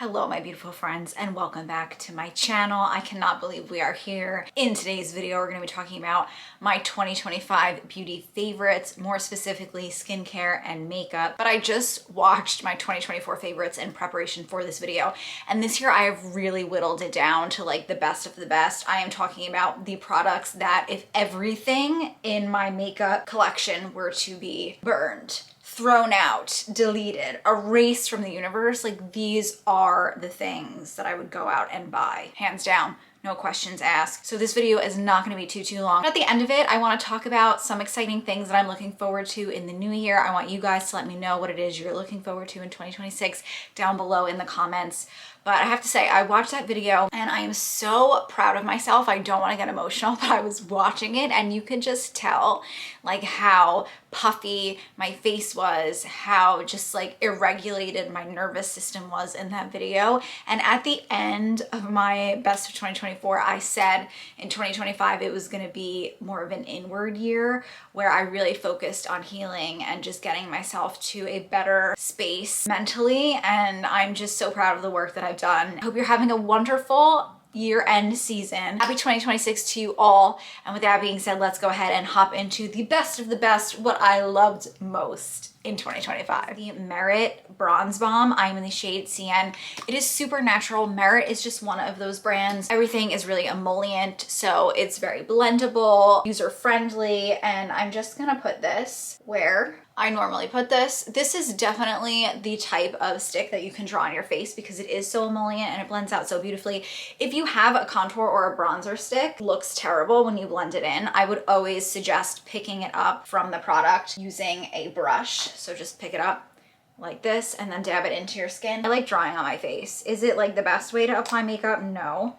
Hello my beautiful friends and welcome back to my channel. I cannot believe we are here. In today's video we're going to be talking about my 2025 beauty favorites, more specifically skincare and makeup. But I just watched my 2024 favorites in preparation for this video, and this year I have really whittled it down to like the best of the best. I am talking about the products that if everything in my makeup collection were to be burned, thrown out, deleted, erased from the universe, like these are the things that I would go out and buy, hands down. No questions asked. So this video is not going to be too long. At the end of it, I want to talk about some exciting things that I'm looking forward to in the new year. I want you guys to let me know what it is you're looking forward to in 2026 down below in the comments. But I have to say, I watched that video and I am so proud of myself. I don't want to get emotional, but I was watching it and you could just tell like how puffy my face was, how just like irregulated my nervous system was in that video. And at the end of my best of 2024, I said in 2025 it was going to be more of an inward year where I really focused on healing and just getting myself to a better space mentally. And I'm just so proud of the work that I've done. I hope you're having a wonderful year-end season. Happy 2026 to you all. And with that being said, let's go ahead and hop into the best of the best, what I loved most in 2025. The Merit Bronze Balm. I'm in the shade CN. It is super natural. Merit is just one of those brands. Everything is really emollient, so it's very blendable, user-friendly, and I'm just gonna put this where I normally put this. This is definitely the type of stick that you can draw on your face because it is so emollient and it blends out so beautifully. If you have a contour or a bronzer stick, it looks terrible when you blend it in. I would always suggest picking it up from the product using a brush. So just pick it up like this and then dab it into your skin. I like drawing on my face. Is it like the best way to apply makeup? No,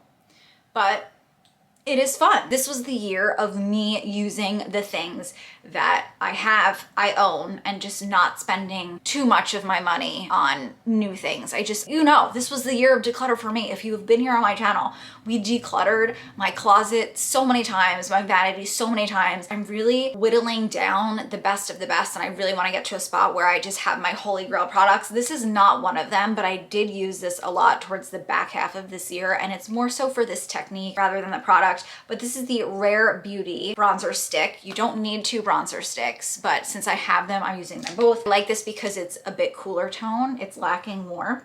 but it is fun. This was the year of me using the things that I own, and just not spending too much of my money on new things. This was the year of declutter for me. If you have been here on my channel, we decluttered my closet so many times, my vanity so many times. I'm really whittling down the best of the best, and I really want to get to a spot where I just have my holy grail products. This is not one of them, but I did use this a lot towards the back half of this year, and it's more so for this technique rather than the product. But this is the Rare Beauty bronzer stick. You don't need two bronzer sticks, but since I have them, I'm using them both. I like this because it's a bit cooler tone. It's lacking warmth,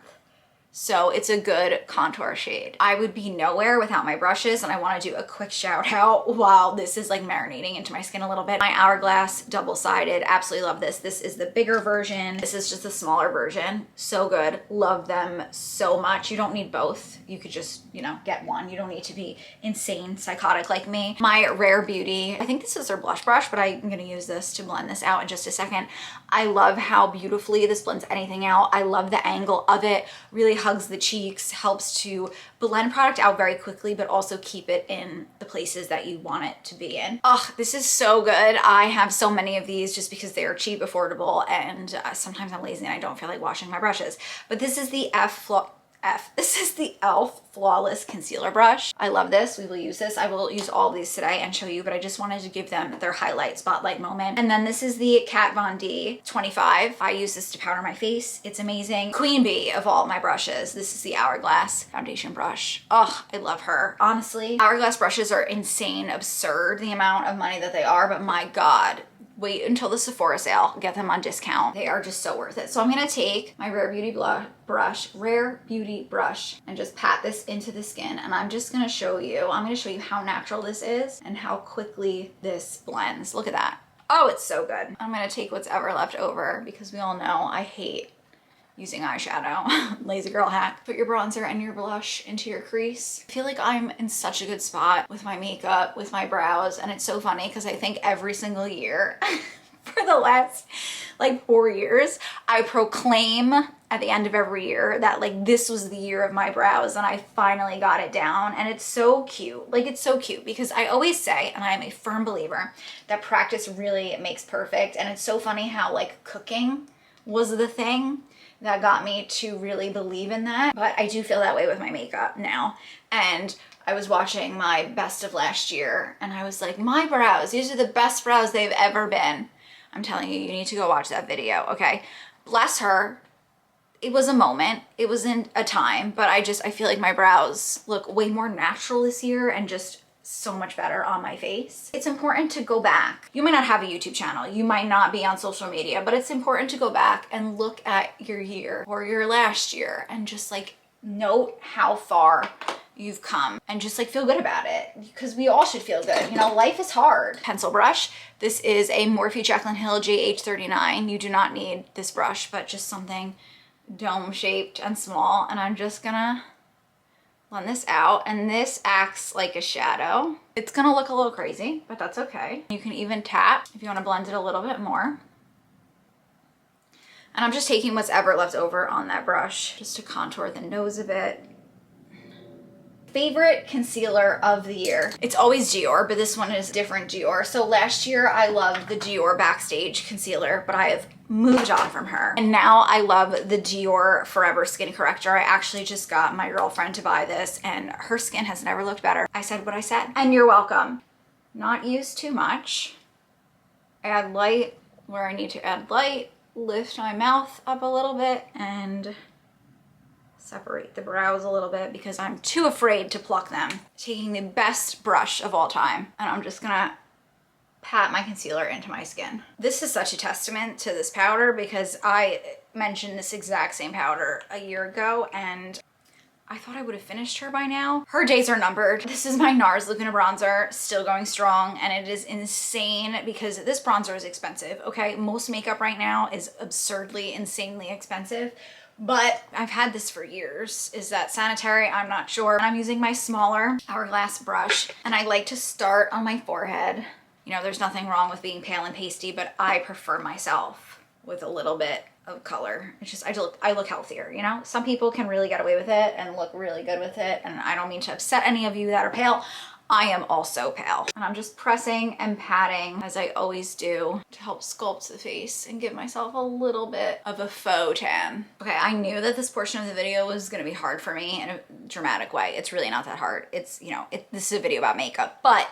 so it's a good contour shade. I would be nowhere without my brushes, and I want to do a quick shout out while this is like marinating into my skin a little bit. My Hourglass double-sided, absolutely love this. This is the bigger version. This is just the smaller version. So good. Love them so much. You don't need both. You could just, get one. You don't need to be insane, psychotic like me. My Rare Beauty, I think this is their blush brush, but I'm gonna use this to blend this out in just a second. I love how beautifully this blends anything out. I love the angle of it. Really hugs the cheeks, helps to blend product out very quickly, but also keep it in the places that you want it to be in. Oh, this is so good. I have so many of these just because they are cheap, affordable, and sometimes I'm lazy and I don't feel like washing my brushes. But this is the This is the e.l.f. Flawless Concealer Brush. I love this. We will use this. I will use all of these today and show you, but I just wanted to give them their highlight spotlight moment. And then this is the Kat Von D 25. I use this to powder my face. It's amazing. Queen bee of all my brushes. This is the Hourglass foundation brush. Oh, I love her. Honestly, Hourglass brushes are insane, absurd, the amount of money that they are, but my God, wait until the Sephora sale, get them on discount. They are just so worth it. So I'm gonna take my Rare Beauty brush, and just pat this into the skin. And I'm gonna show you how natural this is and how quickly this blends. Look at that. Oh, it's so good. I'm gonna take what's ever left over because we all know I hate using eyeshadow. Lazy girl hack. Put your bronzer and your blush into your crease. I feel like I'm in such a good spot with my makeup, with my brows, and it's so funny because I think every single year for the last like 4 years, I proclaim at the end of every year that like this was the year of my brows and I finally got it down, and it's so cute. Like, it's so cute because I always say, and I am a firm believer, that practice really makes perfect. And it's so funny how like cooking was the thing that got me to really believe in that. But I do feel that way with my makeup now. And I was watching my best of last year and I was like, my brows, these are the best brows they've ever been. I'm telling you, you need to go watch that video, okay? Bless her. it was a moment, it wasn't a time, but I feel like my brows look way more natural this year and just so much better on my face. It's important to go back. You might not have a YouTube channel, you might not be on social media, but it's important to go back and look at your year or your last year and just like note how far you've come and just like feel good about it, because we all should feel good. You know, life is hard. Pencil brush. This is a Morphe Jaclyn Hill GH39. You do not need this brush, but just something dome shaped and small. And I'm just gonna blend this out, and this acts like a shadow. It's gonna look a little crazy, but that's okay. You can even tap if you want to blend it a little bit more. And I'm just taking what's ever left over on that brush just to contour the nose a bit. Favorite concealer of the year. It's always Dior, but this one is different Dior. So last year I loved the Dior Backstage concealer, but I have moved on from her. And now I love the Dior Forever Skin Corrector. I actually just got my girlfriend to buy this and her skin has never looked better. I said what I said. And you're welcome. Not use too much. Add light where I need to add light. Lift my mouth up a little bit and separate the brows a little bit because I'm too afraid to pluck them. Taking the best brush of all time, and I'm just gonna pat my concealer into my skin. This is such a testament to this powder because I mentioned this exact same powder a year ago and I thought I would have finished her by now. Her days are numbered. This is my NARS Lupina bronzer, still going strong, and it is insane because this bronzer is expensive, okay? Most makeup right now is absurdly, insanely expensive, but I've had this for years. Is that sanitary? I'm not sure. I'm using my smaller Hourglass brush, and I like to start on my forehead. You know, there's nothing wrong with being pale and pasty, but I prefer myself with a little bit of color. It's just, I look healthier, you know? Some people can really get away with it and look really good with it, and I don't mean to upset any of you that are pale. I am also pale. And I'm just pressing and patting, as I always do, to help sculpt the face and give myself a little bit of a faux tan. Okay, I knew that this portion of the video was gonna be hard for me in a dramatic way. It's really not that hard. It's, you know, this is a video about makeup, but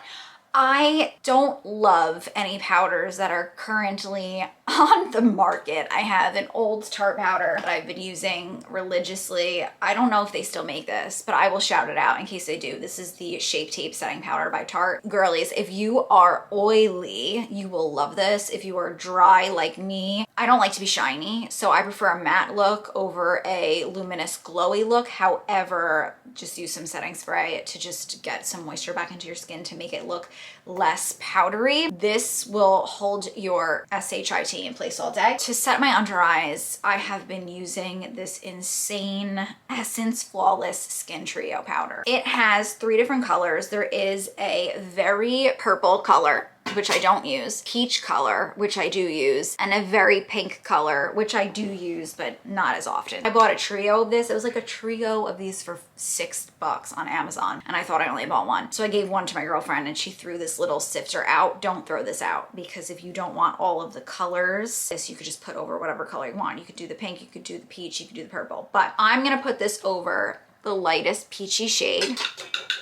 I don't love any powders that are currently on the market. I have an old Tarte powder that I've been using religiously. I don't know if they still make this, but I will shout it out in case they do. This is the Shape Tape Setting Powder by Tarte. Girlies, if you are oily, you will love this. If you are dry like me, I don't like to be shiny, so I prefer a matte look over a luminous glowy look. However, just use some setting spray to just get some moisture back into your skin to make it look less powdery. This will hold your SHIT in place all day. To set my under eyes, I have been using this insane Essence Flawless Skin Trio powder. It has 3 different colors. There is a very purple color, which I don't use, peach color, which I do use, and a very pink color, which I do use, but not as often. I bought a trio of this. It was like a trio of these for $6 on Amazon, and I thought I only bought one. So I gave one to my girlfriend and she threw this little sifter out. Don't throw this out, because if you don't want all of the colors, this you could just put over whatever color you want. You could do the pink, you could do the peach, you could do the purple, but I'm gonna put this over the lightest peachy shade,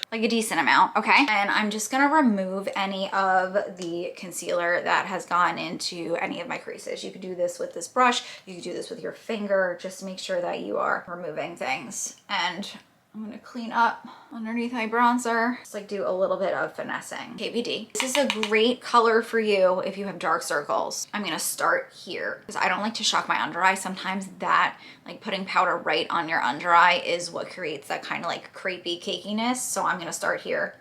like a decent amount, okay? And I'm just gonna remove any of the concealer that has gone into any of my creases. You could do this with this brush, you could do this with your finger, just to make sure that you are removing things. And I'm gonna clean up underneath my bronzer. Just like do a little bit of finessing. KVD. This is a great color for you if you have dark circles. I'm gonna start here because I don't like to shock my under eye. Sometimes that, like putting powder right on your under eye, is what creates that kind of like crepey cakiness. So I'm gonna start here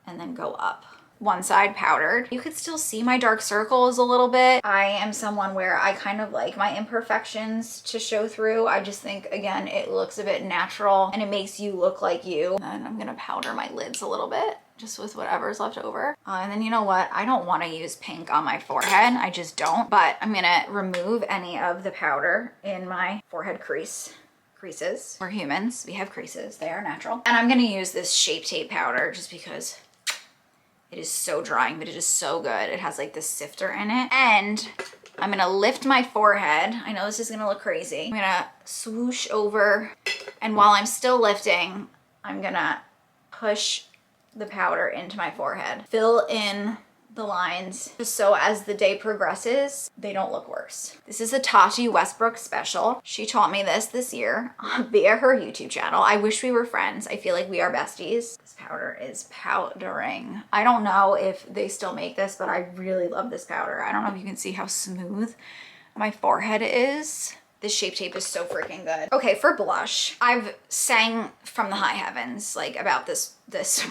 and then go up. One side powdered. You could still see my dark circles a little bit. I am someone where I kind of like my imperfections to show through. I just think, again, it looks a bit natural and it makes you look like you. And I'm gonna powder my lids a little bit, just with whatever's left over. And then you know what? I don't wanna use pink on my forehead. I just don't, but I'm gonna remove any of the powder in my forehead creases. We're humans, we have creases, they are natural. And I'm gonna use this Shape Tape powder just because it is so drying, but it is so good. It has like this sifter in it. And I'm gonna lift my forehead. I know this is gonna look crazy. I'm gonna swoosh over, and while I'm still lifting, I'm gonna push the powder into my forehead. Fill in the lines just so as the day progresses, they don't look worse. This is a Tati Westbrook special. She taught me this year via her YouTube channel. I wish we were friends. I feel like we are besties. This powder is powdering. I don't know if they still make this, but I really love this powder. I don't know if you can see how smooth my forehead is. This Shape Tape is so freaking good. Okay, for blush, I've sang from the high heavens like about this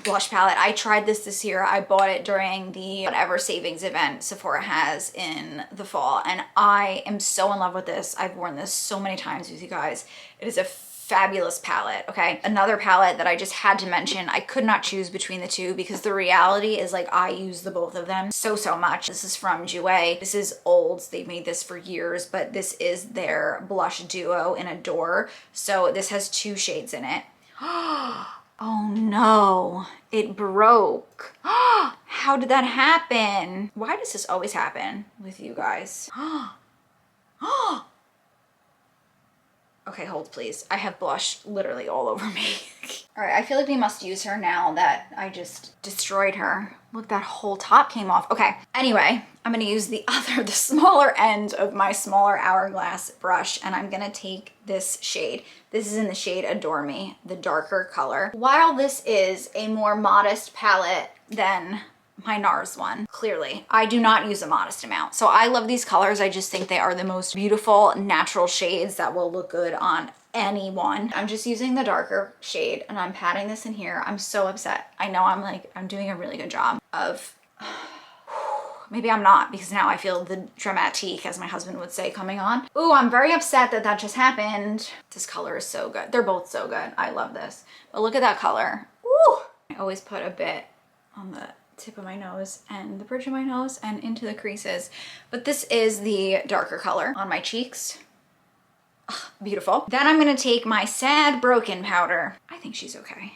blush palette. I tried this year. I bought it during the whatever savings event Sephora has in the fall, and I am so in love with this. I've worn this so many times with you guys. It is a fabulous palette. Okay, another palette that I just had to mention. I could not choose between the two because the reality is like I use the both of them so much. This is from Jouer. This is old. They've made this for years, but this is their blush duo in Adore. So this has 2 shades in it. Oh no, it broke. How did that happen? Why does this always happen with you guys? Okay, hold please. I have blush literally all over me. All right, I feel like we must use her now that I just destroyed her. Look, that whole top came off. Okay, anyway, I'm gonna use the smaller end of my smaller hourglass brush, and I'm gonna take this shade. This is in the shade Adore Me, the darker color. While this is a more modest palette than my NARS one, clearly, I do not use a modest amount. So I love these colors. I just think they are the most beautiful natural shades that will look good on anyone. I'm just using the darker shade and I'm patting this in here. I'm so upset. I know I'm doing a really good job of, maybe I'm not, because now I feel the dramatique, as my husband would say, coming on. Ooh, I'm very upset that that just happened. This color is so good. They're both so good. I love this. But look at that color. Ooh. I always put a bit on the tip of my nose and the bridge of my nose and into the creases. But this is the darker color on my cheeks. Ugh, beautiful. Then I'm gonna take my Sad Broken powder. I think she's okay.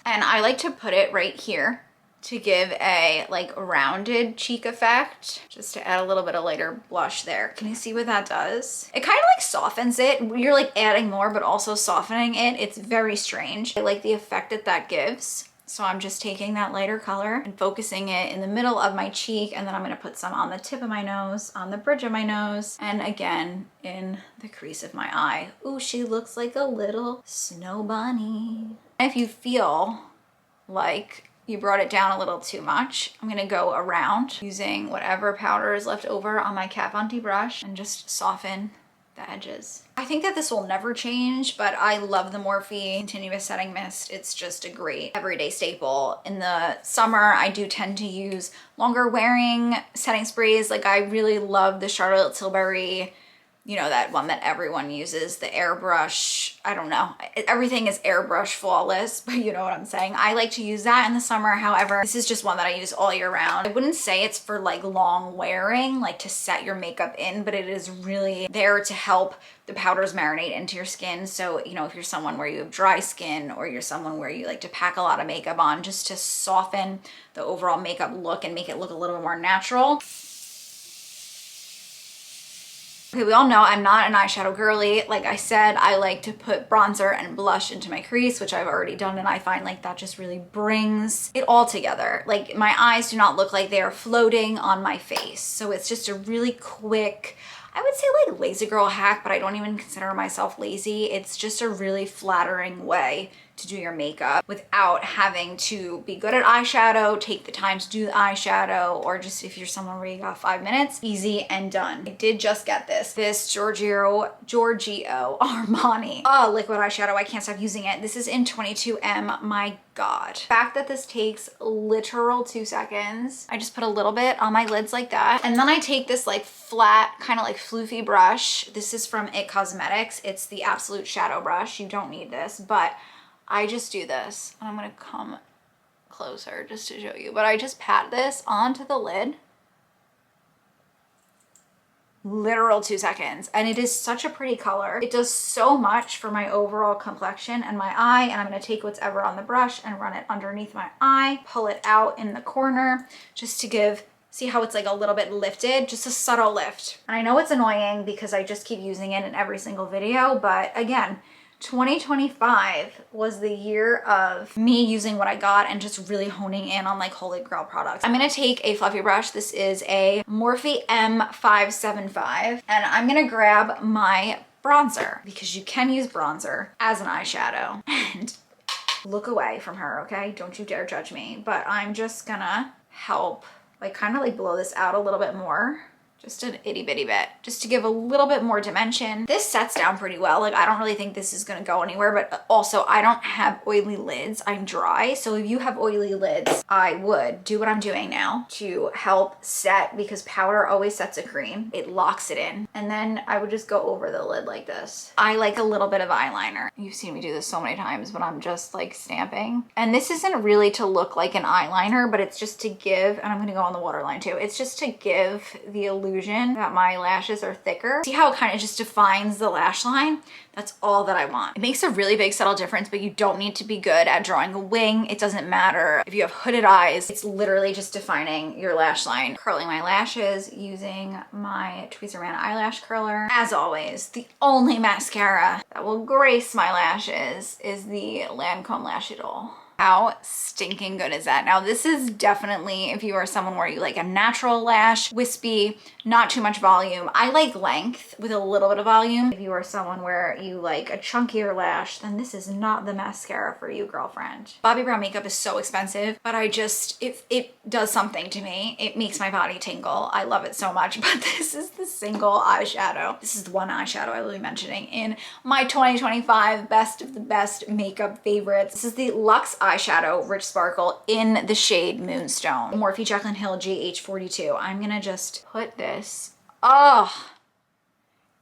And I like to put it right here to give a like rounded cheek effect, just to add a little bit of lighter blush there. Can you see what that does? It kind of like softens it. You're like adding more, but also softening it. It's very strange. I like the effect that that gives. So I'm just taking that lighter color and focusing it in the middle of my cheek, and then I'm gonna put some on the tip of my nose, on the bridge of my nose, and again in the crease of my eye. Ooh, she looks like a little snow bunny. If you feel like you brought it down a little too much, I'm gonna go around using whatever powder is left over on my Kat Von D brush and just soften the edges. I think that this will never change, but I love the Morphe Continuous Setting Mist. It's just a great everyday staple. In the summer, I do tend to use longer wearing setting sprays. Like I really love the Charlotte Tilbury, you know, that one that everyone uses, the airbrush. I don't know. Everything is airbrush flawless, but you know what I'm saying. I like to use that in the summer. However, this is just one that I use all year round. I wouldn't say it's for like long wearing, like to set your makeup in, but it is really there to help the powders marinate into your skin. So, you know, if you're someone where you have dry skin or you're someone where you like to pack a lot of makeup on, just to soften the overall makeup look and make it look a little more natural. Okay, we all know I'm not an eyeshadow girly. Like I said, I like to put bronzer and blush into my crease, which I've already done, and I find like that just really brings it all together. Like my eyes do not look like they are floating on my face. So it's just a really quick, I would say like lazy girl hack, but I don't even consider myself lazy. It's just a really flattering way to do your makeup without having to be good at eyeshadow, take the time to do the eyeshadow, or just if you're someone where you got 5 minutes, easy and done. I did just get this Giorgio Armani liquid eyeshadow. I can't stop using it. This is in 22M. My God. The fact that this takes literal 2 seconds. I just put a little bit on my lids like that. And then I take this like flat, kind of like floofy brush. This is from IT Cosmetics. It's the Absolute Shadow Brush. You don't need this, but I just do this, and I'm gonna come closer just to show you, but I just pat this onto the lid. Literal 2 seconds, and it is such a pretty color. It does so much for my overall complexion and my eye, and I'm gonna take what's ever on the brush and run it underneath my eye, pull it out in the corner, just to give, see how it's like a little bit lifted, just a subtle lift. And I know it's annoying because I just keep using it in every single video, but again, 2025 was the year of me using what I got and just really honing in on like holy grail products. I'm gonna take a fluffy brush. This is a Morphe M575 and I'm gonna grab my bronzer because you can use bronzer as an eyeshadow. And look away from her, okay? Don't you dare judge me. But I'm just gonna help like kind of like blow this out a little bit more. Just an itty bitty bit, just to give a little bit more dimension. This sets down pretty well. Like I don't really think this is gonna go anywhere, but also I don't have oily lids. I'm dry. So if you have oily lids, I would do what I'm doing now to help set, because powder always sets a cream. It locks it in. And then I would just go over the lid like this. I like a little bit of eyeliner. You've seen me do this so many times, but I'm just like stamping. And this isn't really to look like an eyeliner, but it's just to give, and I'm gonna go on the waterline too. It's just to give the illusion that my lashes are thicker. See how it kind of just defines the lash line? That's all that I want. It makes a really big subtle difference, but you don't need to be good at drawing a wing. It doesn't matter if you have hooded eyes. It's literally just defining your lash line. Curling my lashes using my Tweezerman eyelash curler. As always, the only mascara that will grace my lashes is the Lancome Lash Idol. How stinking good is that? Now this is definitely, if you are someone where you like a natural lash, wispy, not too much volume. I like length with a little bit of volume. If you are someone where you like a chunkier lash, then this is not the mascara for you, girlfriend. Bobbi Brown makeup is so expensive, but I just, it does something to me. It makes my body tingle. I love it so much, but this is the single eyeshadow. This is the one eyeshadow I will be mentioning in my 2025 best of the best makeup favorites. This is the Luxe eyeshadow Rich Sparkle in the shade Moonstone. Morphe Jaclyn Hill GH42. I'm gonna just put this. Oh,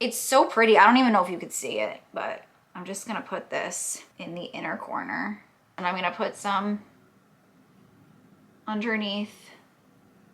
it's so pretty. I don't even know if you could see it, but I'm just gonna put this in the inner corner. And I'm gonna put some underneath.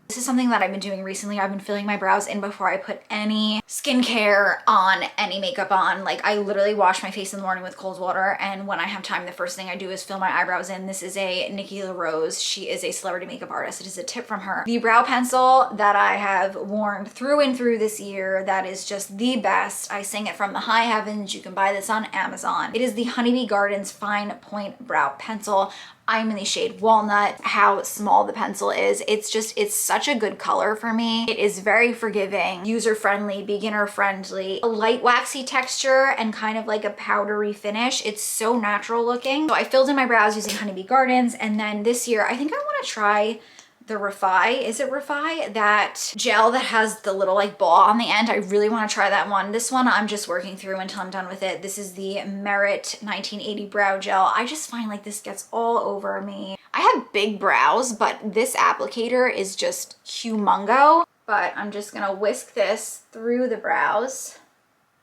This is something that I've been doing recently. I've been filling my brows in before I put any skincare on, any makeup on. Like I literally wash my face in the morning with cold water, and when I have time, the first thing I do is fill my eyebrows in. This is a Nikki LaRose. She is a celebrity makeup artist. It is a tip from her. The brow pencil that I have worn through and through this year, that is just the best. I sing it from the high heavens. You can buy this on Amazon. It is the Honeybee Gardens Fine Point Brow Pencil. I'm in the shade Walnut. How small the pencil is. It's such a good color for me. It is very forgiving, user-friendly, beginner-friendly, a light waxy texture and kind of like a powdery finish. It's so natural looking. So I filled in my brows using Honeybee Gardens, and then this year, I think I wanna try the Refi, is it Refi? That gel that has the little like ball on the end. I really want to try that one. This one I'm just working through until I'm done with it. This is the Merit 1980 Brow Gel. I just find like this gets all over me. I have big brows, but this applicator is just humongo. But I'm just gonna whisk this through the brows.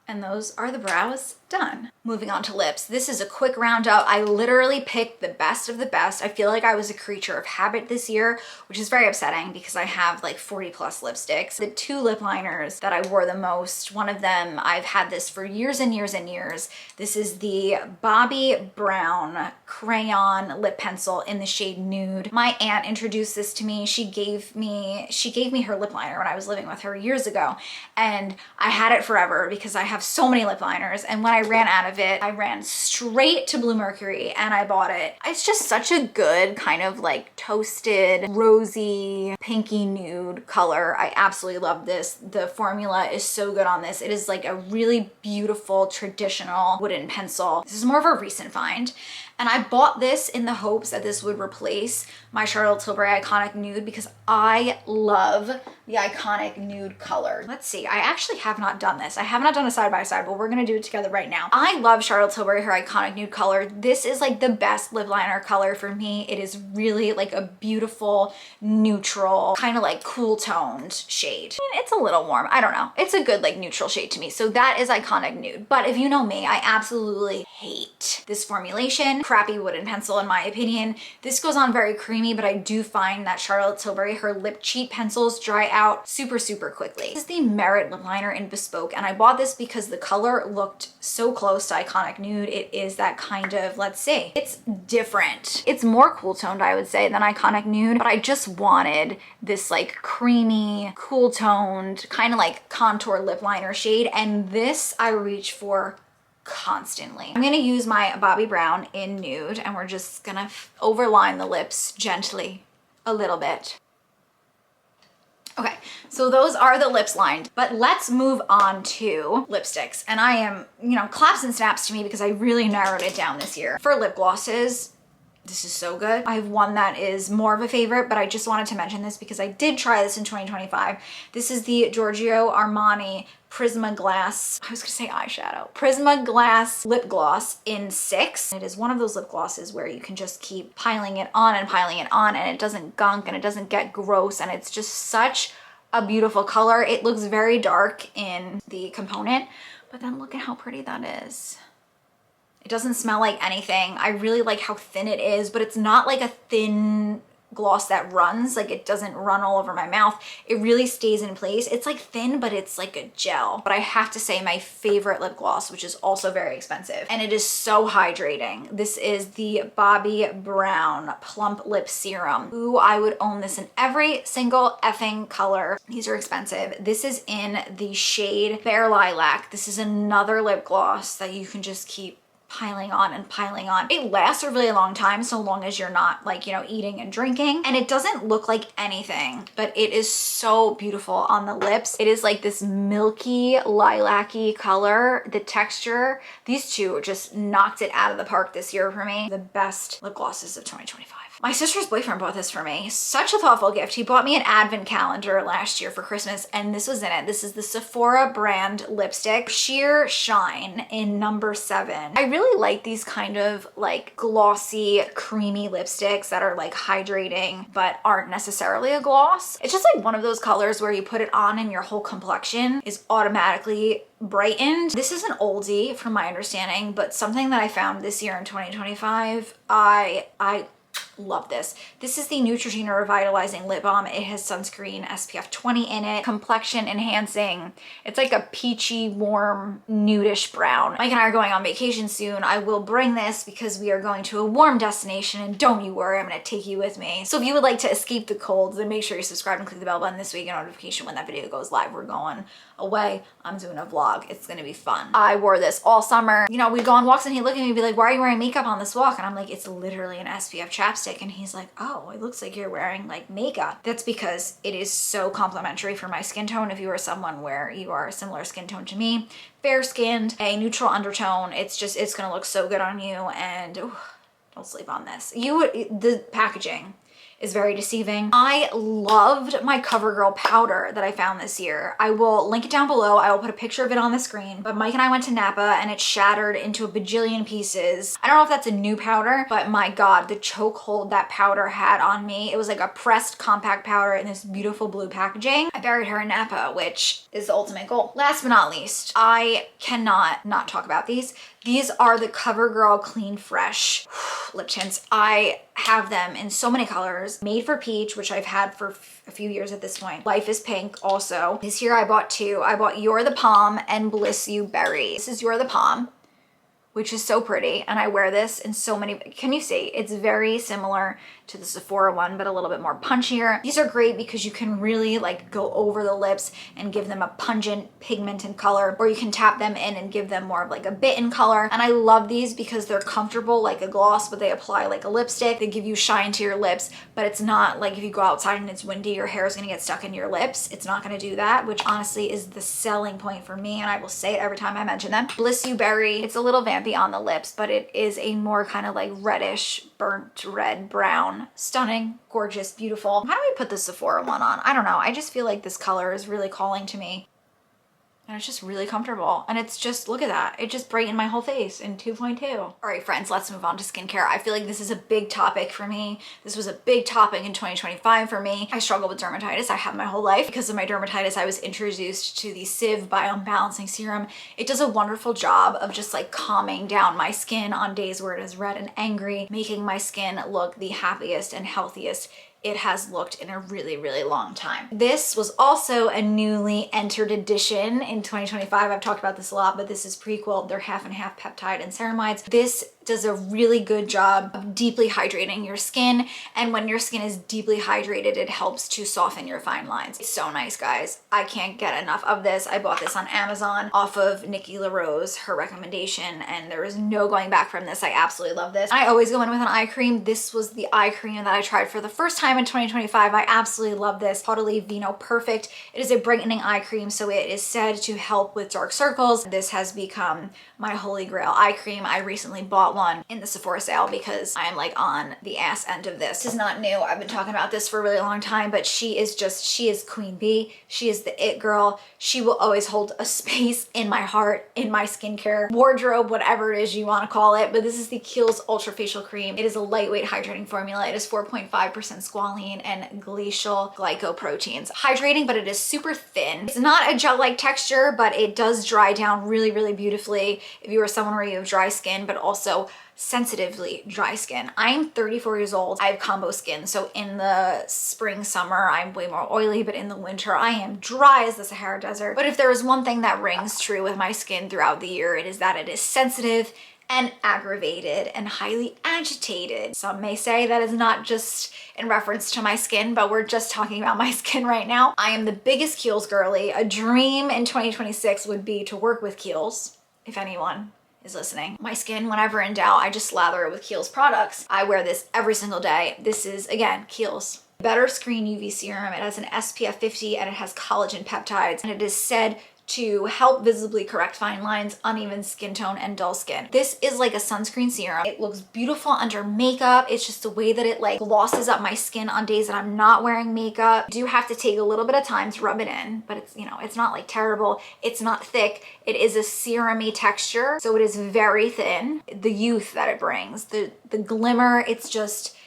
And those are the brows done. Moving on to lips. This is a quick roundup. I literally picked the best of the best. I feel like I was a creature of habit this year, which is very upsetting because I have like 40 plus lipsticks. The two lip liners that I wore the most, one of them, I've had this for years and years and years. This is the Bobbi Brown Crayon Lip Pencil in the shade Nude. My aunt introduced this to me. She gave me her lip liner when I was living with her years ago. And I had it forever because I have so many lip liners. And when I ran out of it, I ran straight to Bluemercury and I bought it. It's just such a good kind of like toasted, rosy, pinky nude color. I absolutely love this. The formula is so good on this. It is like a really beautiful traditional wooden pencil. This is more of a recent find. And I bought this in the hopes that this would replace my Charlotte Tilbury Iconic Nude because I love the Iconic Nude color. Let's see, I actually have not done this. I have not done a side by side, but we're gonna do it together right now. I love Charlotte Tilbury, her Iconic Nude color. This is like the best lip liner color for me. It is really like a beautiful, neutral, kind of like cool toned shade. I mean, it's a little warm, I don't know. It's a good like neutral shade to me. So that is Iconic Nude. But if you know me, I absolutely hate this formulation. Crappy wooden pencil in my opinion. This goes on very creamy, but I do find that Charlotte Tilbury, her lip cheat pencils dry out super, super quickly. This is the Merit lip liner in Bespoke, and I bought this because the color looked so close to Iconic Nude. It is that kind of, let's see, it's different. It's more cool toned, I would say, than Iconic Nude, but I just wanted this like creamy, cool toned, kind of like contour lip liner shade, and this I reach for constantly. I'm gonna use my Bobbi Brown in Nude, and we're just gonna overline the lips gently a little bit. Okay, so those are the lips lined, but let's move on to lipsticks. And I am, claps and snaps to me because I really narrowed it down this year. For lip glosses, this is so good. I have one that is more of a favorite, but I just wanted to mention this because I did try this in 2025. This is the Giorgio Armani Prismaglass, I was gonna say eyeshadow, Prismaglass lip gloss in 6. It is one of those lip glosses where you can just keep piling it on and it doesn't gunk and it doesn't get gross, and it's just such a beautiful color. It looks very dark in the component, but then look at how pretty that is. It doesn't smell like anything. I really like how thin it is, but it's not like a thin gloss that runs. Like, it doesn't run all over my mouth. It really stays in place. It's like thin, but it's like a gel. But I have to say my favorite lip gloss, which is also very expensive, and it is so hydrating. This is the Bobbi Brown Plump Lip Serum. Ooh, I would own this in every single effing color. These are expensive. This is in the shade Bare Lilac. This is another lip gloss that you can just keep piling on and piling on. It lasts a really long time, so long as you're not like, eating and drinking. And it doesn't look like anything, but it is so beautiful on the lips. It is like this milky lilac-y color. The texture, these two just knocked it out of the park this year for me. The best lip glosses of 2025. My sister's boyfriend bought this for me. Such a thoughtful gift. He bought me an advent calendar last year for Christmas, and this was in it. This is the Sephora brand lipstick, Sheer Shine in number 7. I really like these kind of like glossy, creamy lipsticks that are like hydrating, but aren't necessarily a gloss. It's just like one of those colors where you put it on and your whole complexion is automatically brightened. This is an oldie from my understanding, but something that I found this year in 2025, I love this. This is the Neutrogena Revitalizing Lip Balm. It has sunscreen SPF 20 in it, complexion enhancing. It's like a peachy, warm, nudish brown. Mike and I are going on vacation soon. I will bring this because we are going to a warm destination, and don't you worry, I'm gonna take you with me. So if you would like to escape the cold, then make sure you subscribe and click the bell button this week, get a notification when that video goes live. We're going away. I'm doing a vlog. It's gonna be fun. I wore this all summer. We'd go on walks and he'd look at me and be like, why are you wearing makeup on this walk? And I'm like, it's literally an SPF chapstick. And he's like, oh, it looks like you're wearing like makeup. That's because it is so complimentary for my skin tone. If you are someone where you are a similar skin tone to me, fair skinned, a neutral undertone, it's gonna look so good on you. And ooh, don't sleep on this. The packaging is very deceiving. I loved my CoverGirl powder that I found this year. I will link it down below. I will put a picture of it on the screen. But Mike and I went to Napa and it shattered into a bajillion pieces. I don't know if that's a new powder, but my God, the chokehold that powder had on me. It was like a pressed compact powder in this beautiful blue packaging. I buried her in Napa, which is the ultimate goal. Last but not least, I cannot not talk about these. These are the CoverGirl Clean Fresh lip tints. I have them in so many colors. Made for Peach, which I've had for a few years at this point. Life is Pink also. This year I bought 2. I bought You're the Palm and Bliss You Berry. This is You're the Palm, which is so pretty, and I wear this in so many, can you see? It's very similar to the Sephora one, but a little bit more punchier. These are great because you can really like go over the lips and give them a pungent pigmented color, or you can tap them in and give them more of like a bitten color. And I love these because they're comfortable like a gloss, but they apply like a lipstick. They give you shine to your lips, but it's not like if you go outside and it's windy, your hair is gonna get stuck in your lips. It's not gonna do that, which honestly is the selling point for me, and I will say it every time I mention them. Bliss You Berry, it's a little vampy on the lips, but it is a more kind of like reddish, burnt red brown. Stunning, gorgeous, beautiful. How do I put the Sephora one on? I don't know. I just feel like this color is really calling to me. And it's just really comfortable. And it's just, look at that. It just brightened my whole face in 2.2. All right, friends, let's move on to skincare. I feel like this is a big topic for me. This was a big topic in 2025 for me. I struggle with dermatitis. I have my whole life. Because of my dermatitis, I was introduced to the Civ Biome Balancing Serum. It does a wonderful job of just like calming down my skin on days where it is red and angry, making my skin look the happiest and healthiest it has looked in a really, really long time. This was also a newly entered edition in 2025. I've talked about this a lot, but this is prequel. They're half and half peptide and ceramides. This does a really good job of deeply hydrating your skin. And when your skin is deeply hydrated, it helps to soften your fine lines. It's so nice, guys. I can't get enough of this. I bought this on Amazon off of Nikki LaRose, her recommendation, and there is no going back from this. I absolutely love this. I always go in with an eye cream. This was the eye cream that I tried for the first time in 2025. I absolutely love this. Totally Vino Perfect. It is a brightening eye cream, so it is said to help with dark circles. This has become my holy grail eye cream. I recently bought one in the Sephora sale because I'm like on the ass end of this. This is not new. I've been talking about this for a really long time, but she is Queen Bee. She is the it girl. She will always hold a space in my heart, in my skincare wardrobe, whatever it is you want to call it. But this is the Kiehl's Ultra Facial Cream. It is a lightweight hydrating formula. It is 4.5% squalene and glacial glycoproteins. Hydrating, but it is super thin. It's not a gel-like texture, but it does dry down really, really beautifully if you are someone where you have dry skin, but also sensitively dry skin. I'm 34 years old. I have combo skin. So in the spring, summer, I'm way more oily, but in the winter, I am dry as the Sahara Desert. But if there is one thing that rings true with my skin throughout the year, it is that it is sensitive and aggravated and highly agitated. Some may say that is not just in reference to my skin, but we're just talking about my skin right now. I am the biggest Kiehl's girly. A dream in 2026 would be to work with Kiehl's, if anyone is listening. My skin, whenever in doubt, I just slather it with Kiehl's products. I wear this every single day. This is, again, Kiehl's Better Screen UV Serum. It has an SPF 50 and it has collagen peptides, and it is said to help visibly correct fine lines, uneven skin tone, and dull skin. This is like a sunscreen serum. It looks beautiful under makeup. It's just the way that it like glosses up my skin on days that I'm not wearing makeup. I do have to take a little bit of time to rub it in, but it's, you know, it's not like terrible. It's not thick. It is a serum-y texture, so it is very thin. The youth that it brings, the glimmer, it's just,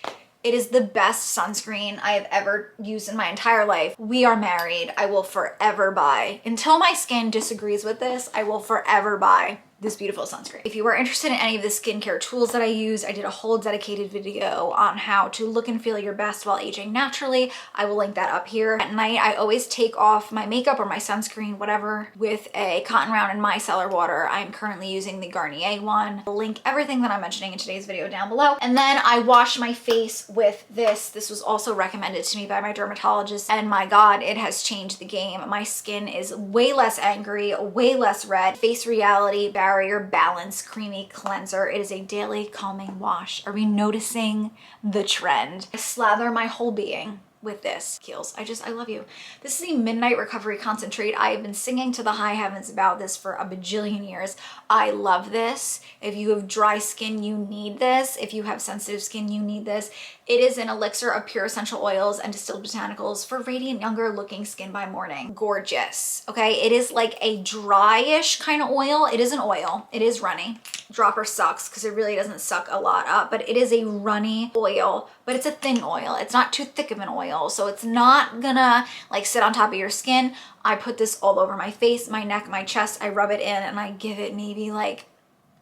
it is the best sunscreen I have ever used in my entire life. We are married. I will forever buy. Until my skin disagrees with this, I will forever buy this beautiful sunscreen. If you are interested in any of the skincare tools that I use, I did a whole dedicated video on how to look and feel your best while aging naturally. I will link that up here. At night, I always take off my makeup or my sunscreen, whatever, with a cotton round and micellar water. I'm currently using the Garnier one. I'll link everything that I'm mentioning in today's video down below. And then I wash my face with this. This was also recommended to me by my dermatologist, and my God, it has changed the game. My skin is way less angry, way less red. Face Reality Barrier Balance Creamy Cleanser. It is a daily calming wash. Are we noticing the trend? I slather my whole being with this. Kiehl's, I love you. This is the Midnight Recovery Concentrate. I have been singing to the high heavens about this for a bajillion years. I love this. If you have dry skin, you need this. If you have sensitive skin, you need this. It is an elixir of pure essential oils and distilled botanicals for radiant, younger looking skin by morning. Gorgeous. Okay, it is like a dryish kind of oil. It is an oil. It is runny. Dropper sucks because it really doesn't suck a lot up, but it is a runny oil, but it's a thin oil. It's not too thick of an oil, so it's not gonna like sit on top of your skin. I put this all over my face, my neck, my chest. I rub it in and I give it maybe like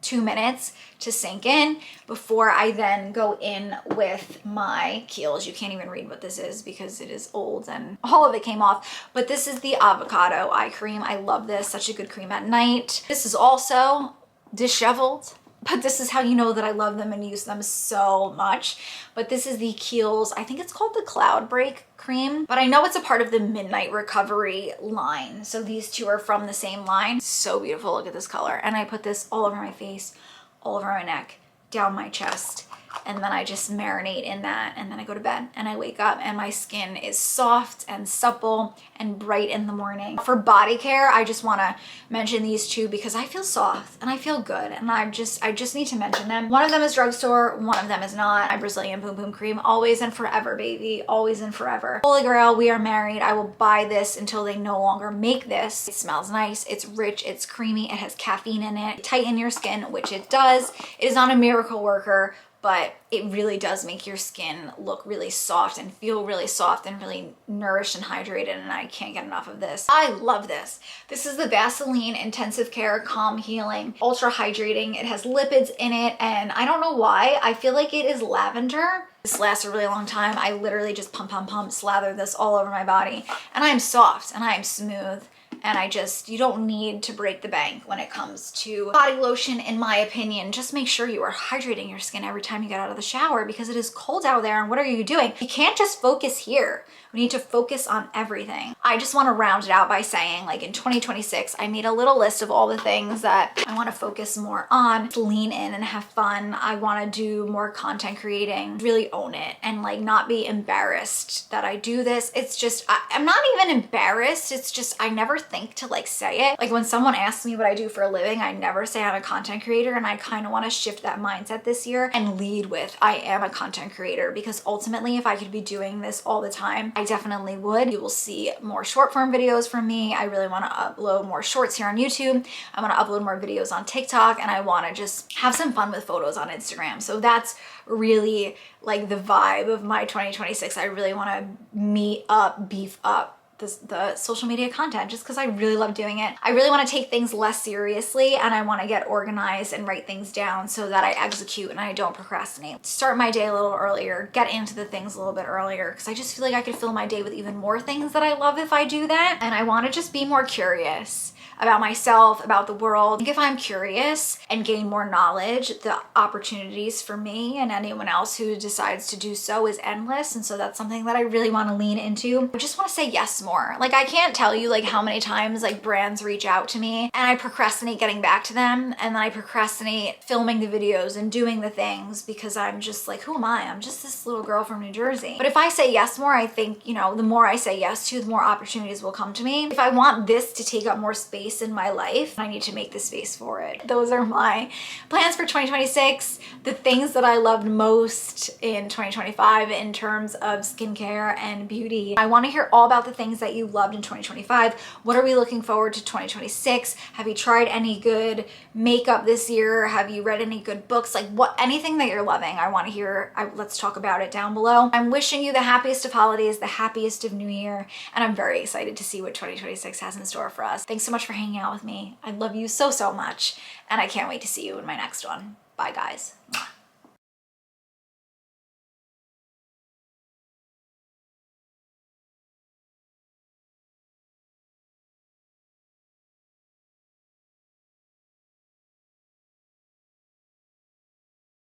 2 minutes to sink in before I then go in with my Kiehl's. You can't even read what this is because it is old and all of it came off, but this is the avocado eye cream. I love this. Such a good cream at night. This is also disheveled, but this is how you know that I love them and use them so much. But this is the Kiehl's, I think it's called the Cloud Break cream, but I know it's a part of the Midnight Recovery line. So these two are from the same line. So beautiful. Look at this color. And I put this all over my face, all over my neck, down my chest, and then I just marinate in that, and then I go to bed and I wake up and my skin is soft and supple and bright in the morning. For body care, I just want to mention these two because I feel soft and I feel good, and I just need to mention them. One of them is drugstore, one of them is not. My Brazilian Boom Boom Cream, always and forever, baby, always and forever. Holy Grail, we are married. I will buy this until they no longer make this. It smells nice, it's rich, it's creamy, it has caffeine in it. Tighten your skin, which it does. It is not a miracle worker, but it really does make your skin look really soft and feel really soft and really nourished and hydrated, and I can't get enough of this. I love this. This is the Vaseline Intensive Care Calm Healing Ultra Hydrating. It has lipids in it, and I don't know why. I feel like it is lavender. This lasts a really long time. I literally just pump, slather this all over my body, and I am soft and I am smooth And you don't need to break the bank when it comes to body lotion, in my opinion. Just make sure you are hydrating your skin every time you get out of the shower, because it is cold out there, and what are you doing? You can't just focus here. We need to focus on everything. I just want to round it out by saying, like, in 2026, I made a little list of all the things that I want to focus more on, lean in and have fun. I want to do more content creating, really own it, and like not be embarrassed that I do this. It's just, I'm not even embarrassed. It's just, I never think to like say it. Like when someone asks me what I do for a living, I never say I'm a content creator, and I kind of want to shift that mindset this year and lead with I am a content creator, because ultimately if I could be doing this all the time, I definitely would. You will see more short form videos from me. I really want to upload more shorts here on YouTube. I want to upload more videos on TikTok, and I want to just have some fun with photos on Instagram. So that's really like the vibe of my 2026. I really want to beef up the social media content, just because I really love doing it. I really want to take things less seriously, and I want to get organized and write things down so that I execute and I don't procrastinate. Start my day a little earlier, get into the things a little bit earlier, because I just feel like I could fill my day with even more things that I love if I do that. And I want to just be more curious about myself, about the world. I think if I'm curious and gain more knowledge, the opportunities for me and anyone else who decides to do so is endless. And so that's something that I really want to lean into. I just want to say yes more. Like, I can't tell you like how many times like brands reach out to me and I procrastinate getting back to them, and then I procrastinate filming the videos and doing the things because I'm just like, who am I? I'm just this little girl from New Jersey. But if I say yes more, I think, you know, the more I say yes to, the more opportunities will come to me. If I want this to take up more space in my life, I need to make the space for it. Those are my plans for 2026. The things that I loved most in 2025 in terms of skincare and beauty. I want to hear all about the things that you loved in 2025. What are we looking forward to 2026? Have you tried any good makeup this year? Have you read any good books? Like anything that you're loving, I want to hear. Let's talk about it down below. I'm wishing you the happiest of holidays, the happiest of New Year, and I'm very excited to see what 2026 has in store for us. Thanks so much for hanging out with me. I love you so, so much, and I can't wait to see you in my next one. Bye, guys.